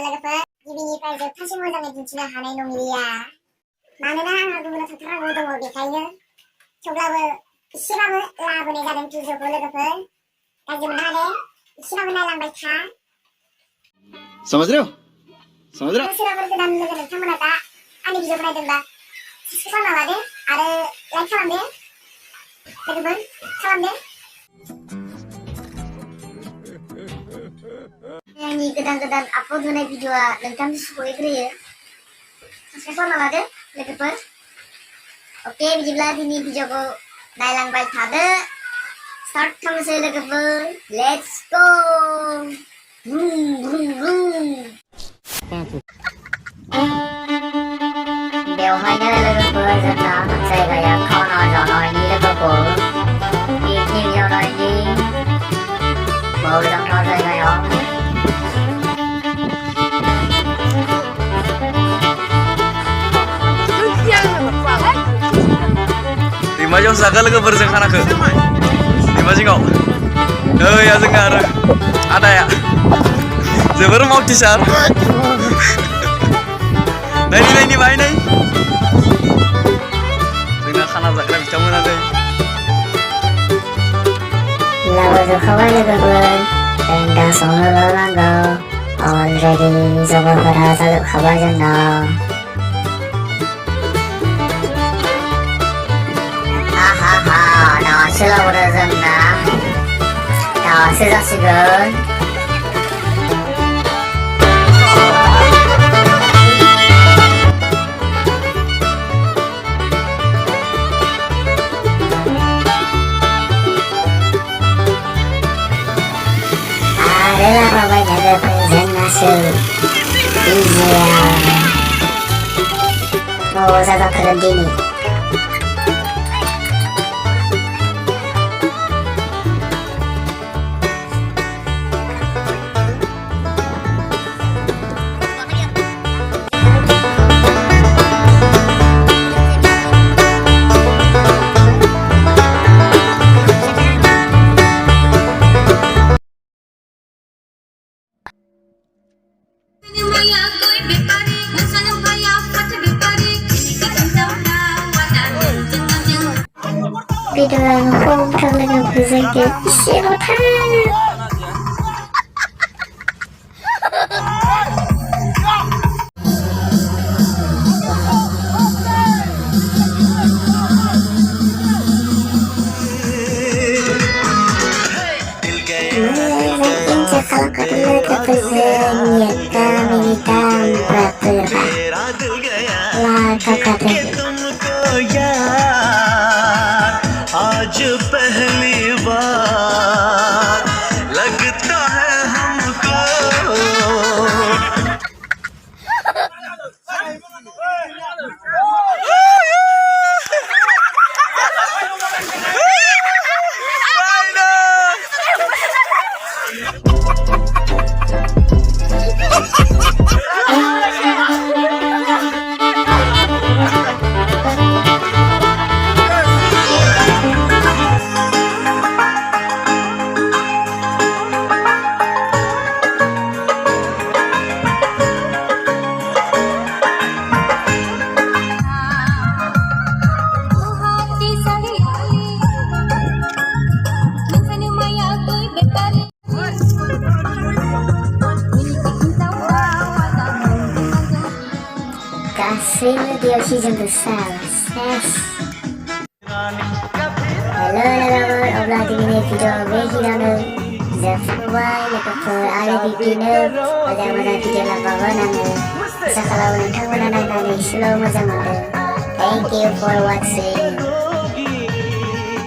लोगोफोर गिबिनिफ्राय जोबथासिम मोजाङै दिन्थिनो हानाय नंलिया मानोना आंहा गुबुनाव थांथारनांगौ दङ बेखायनो थेवब्लाबो एसेबाबो लाबोनाय जादों भिडिअखौ लोगोफोर गाज्रि मोननो हादे एसेबाबो नायलांबाय था समझ रहे हो सोरबाफोर गोदान लोगो नोंथांमोना दा आंनि भिडिअखौ नायदोंबा साबस्क्राइब खालामना लादो आरो लाइक खालामदो लोगोफोर खालामदो आंनि गोदान आपलोड होनाय भिडिअआ नोंथांनि सहैग्रोयो साबस्क्राइब खालामना लादो लोगोफोर ओके बिदिब्ला दिनै भिडिअखौ नायलांबाय थादो स्टार्ट खालामनोसै लोगोफोर लेट्स गो बेवहायनो लोगोफोर जोंना जायगाया खाना जानायनि लोगोफोर पिकनिक जानायनि मोजांथार जायगायाव दैमायाव जागा लोगोफोरजों खानाखो दैमा जिङाव नैया जोंना आरो आदाया जोबोर मावथिसार नायनि बाहाय नाय जोंना खाना जाग्रा बिथांमोनानो लाबोजोबखाबाय लोगोफोर जों दा संनोल' नांगौ अलरेडि जगारफोरा जाजोबखाबाय जोंना दासो लाबोदो जोंना दासो जासिगोन आरो लाबोबाय लोगोफोर जोंनासो इजिया मजा जाथारगोन दिनै Videonya home kalian bisa get siapa kalau kedua kepesannya kami hitam berapa lah kakak आज पहली बार लगता है हमको Kasih dia season besar ses halo teman-teman obrol di ini video begini subscribe lepas ada di sini macam-macam video lapangan bisa kalau nonton mana-mana slow macam-macam thank you for watching